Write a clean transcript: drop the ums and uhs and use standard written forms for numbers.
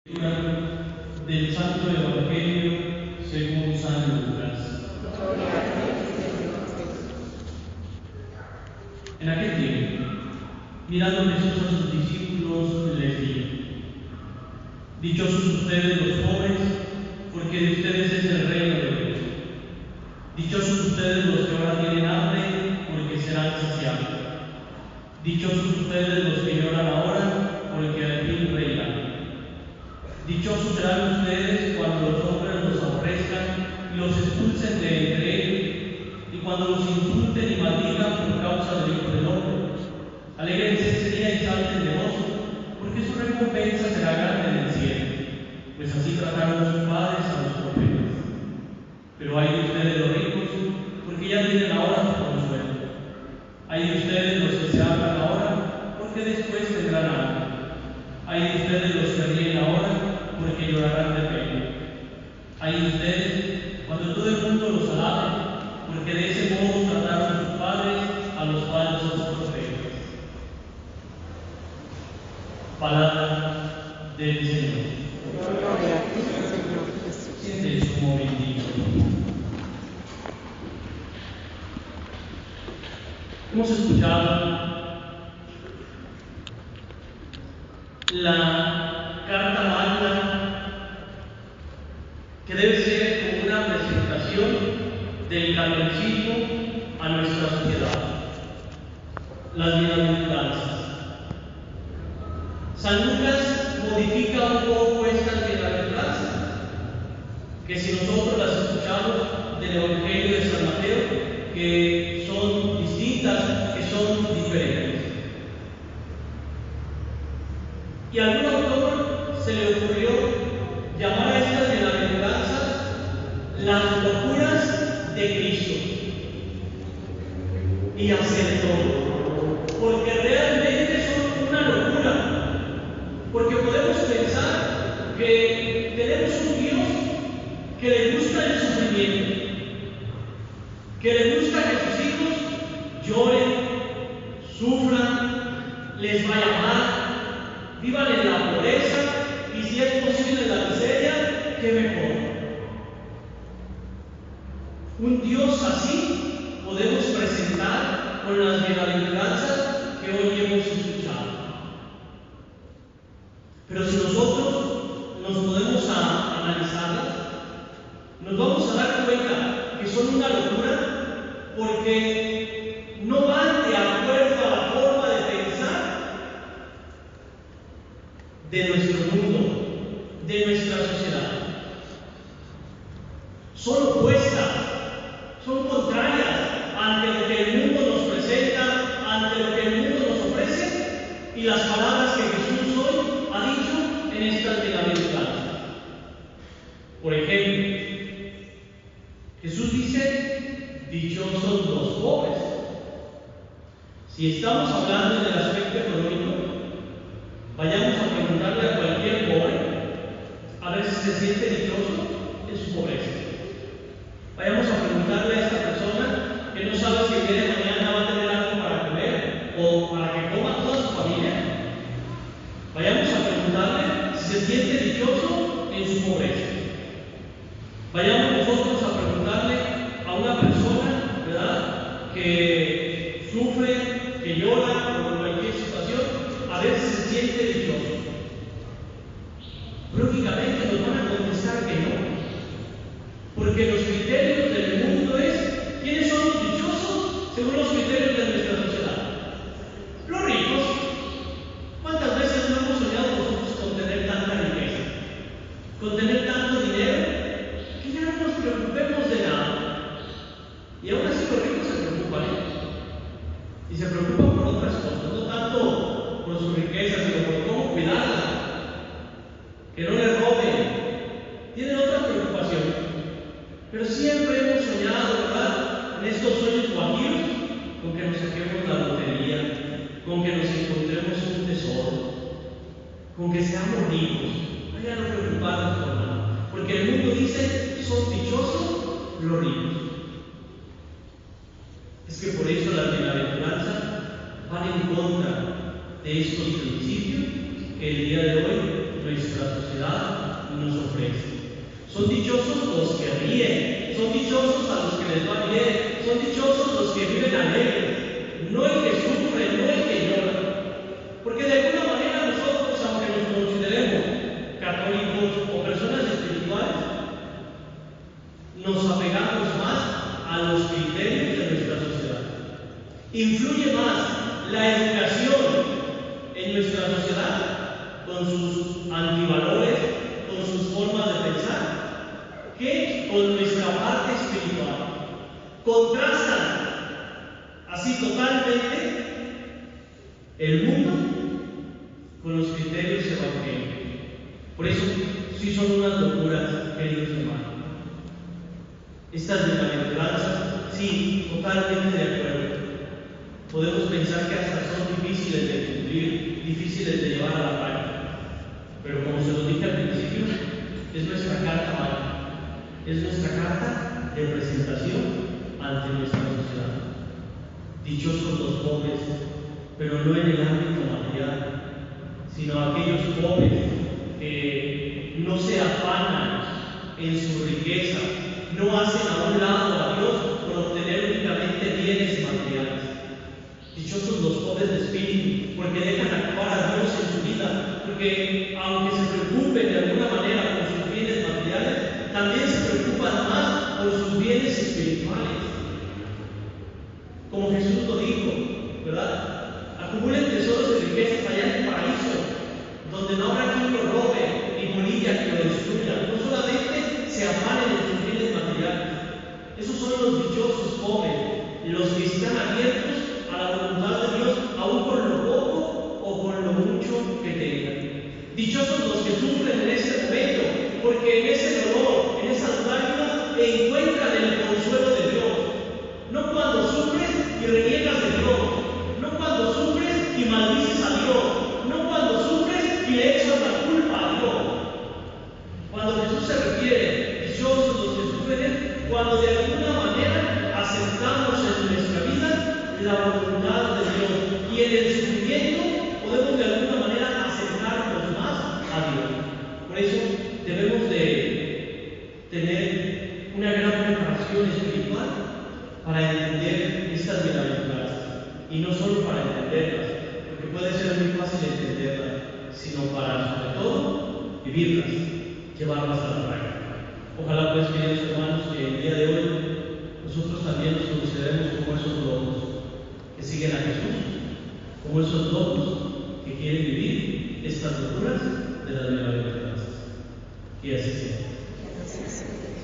Del Santo Evangelio según San Lucas. En aquel tiempo, mirando Jesús a sus discípulos, les dijo: Dichosos ustedes los pobres, porque de ustedes es el reino de Dios. Dichosos ustedes los que ahora tienen hambre, porque serán saciados. Dichosos ustedes los que lloran ahora, porque al fin reirán. Dichosos serán ustedes cuando los hombres los aborrezcan y los expulsen de entre ellos, y cuando los insulten y maldigan por causa del Hijo del Hombre. Alégrense ese día y salten de gozo, porque su recompensa será grande en el cielo, pues así trataron sus padres a los profetas. Pero hay de ustedes los ricos, porque ya tienen ahora su consuelo. Hay de ustedes los que se hablan ahora, porque después tendrán hambre. Hay de ustedes los que ríen ahora, porque llorarán de pena. Hay de ustedes cuando todo el mundo los alabe, porque de ese modo trataron sus padres a los falsos profetas. Palabra del Señor. Gloria a ti, Señor Jesús. Siéntese un momentito. Hemos escuchado la carta magna, que debe ser como una presentación del catolicismo a nuestra sociedad, las bienaventuranzas. San Lucas modifica un poco estas bienaventuranzas, que si nosotros las escuchamos del Evangelio de San Mateo, que son distintas, que son diferentes. Y a algún autor se le ocurrió llamar a estas bienaventuranzas las locuras de Cristo. Y acertó, porque realmente son una locura. Porque podemos pensar que tenemos un Dios que le gusta el sufrimiento, que le gusta que sus hijos lloren, sufran, les vaya mal, vivan en la pobreza y, si es posible, en la miseria, qué mejor. Un Dios así podemos presentar con las bienaventuranzas que hoy hemos escuchado. Pero si nosotros nos podemos analizarlas, nos vamos a dar cuenta que son una locura, porque no van de acuerdo a la forma de pensar de nuestro mundo, de nuestra sociedad. Son opuestas, son contrarias ante lo que el mundo nos presenta, ante lo que el mundo nos ofrece, y las palabras que Jesús hoy ha dicho en estas bienaventuranzas. Por ejemplo, Jesús dice: dichosos los pobres. Si estamos hablando del aspecto económico, vayamos a preguntarle a cualquier pobre a ver si se siente dichoso en su pobreza. Vayamos a preguntarle a esta persona que no sabe si el día de mañana va a tener algo para comer o para que coma toda su familia. Vayamos a preguntarle si se siente dichoso en su pobreza. Vayamos nosotros a preguntarle a una persona, ¿verdad?, que sufre, que llora por cualquier situación, a ver si se siente dichoso. Lógicamente nos van a contestar que no, porque los criterios del mundo es: ¿quiénes son los dichosos según los criterios de nuestra sociedad? Los ricos. ¿Cuántas veces no hemos soñado nosotros con tener tanta riqueza, con tener tanto dinero, que ya no nos preocupemos de nada? Y aún así los ricos se preocupan, y se preocupan por otras cosas, no tanto por su riqueza, sino por cómo cuidarla, que no le roben. Tienen otras preocupaciones. Pero siempre hemos soñado, ¿verdad?, en estos sueños guajiros, con que nos saquemos la lotería, con que nos encontremos un tesoro, con que seamos ricos. No ya no preocuparnos por nada, porque el mundo dice: son dichosos los ricos. Es que por eso las bienaventuranzas van en contra de estos principios que el día de hoy nuestra sociedad Por eso, sí son unas locuras, queridos hermanos. Estas bienaventuranzas, sí, totalmente de acuerdo. Podemos pensar que hasta son difíciles de cumplir, difíciles de llevar a la práctica. Pero como se lo dije al principio, es nuestra carta magna, es nuestra carta de presentación ante nuestra sociedad. Dichosos los pobres, pero no en el ámbito material, sino aquellos pobres que no se afanan en su riqueza, no hacen a un lado a Dios por obtener únicamente bienes materiales. Dichosos los pobres de espíritu, porque dejan actuar a Dios en su vida, porque aunque se preocupen de alguna manera por sus bienes materiales, también se preocupan más por sus bienes espirituales. Como Jesús lo dijo, ¿verdad? Acumulen tesoros de riquezas allá en el paraíso, donde no habrá quien lo robe, ni polilla que lo destruya. No solamente se afanen en sus bienes materiales. Esos son los dichosos pobres, los que están abiertos a la voluntad de Dios, aún con lo poco o con lo mucho que tengan. Dichosos los que sufren en ese momento, porque en ese dolor, en esas lágrimas, encuentran el consuelo de Dios. No cuando sufres y reniegas de Dios, no cuando sufres y maldices a Dios, no cuando sufres y le echas la culpa a Dios. Cuando Jesús se refiere, dichosos los que sufren, es cuando de alguna manera aceptamos en nuestra vida la voluntad de Dios, y en el sufrimiento podemos de alguna manera acercarnos más a Dios. Por eso debemos de tener una gran preparación espiritual para entender estas bienaventuranzas, y no solo para entenderlas, porque puede ser muy fácil entenderlas, sino para, sobre todo, vivirlas, llevarlas a la práctica. Ojalá, pues, queridos hermanos, que el día de hoy nosotros también nos consideremos como esos lobos que siguen a Jesús, como esos lobos que quieren vivir estas locuras de las bienaventuranzas. Que así sea.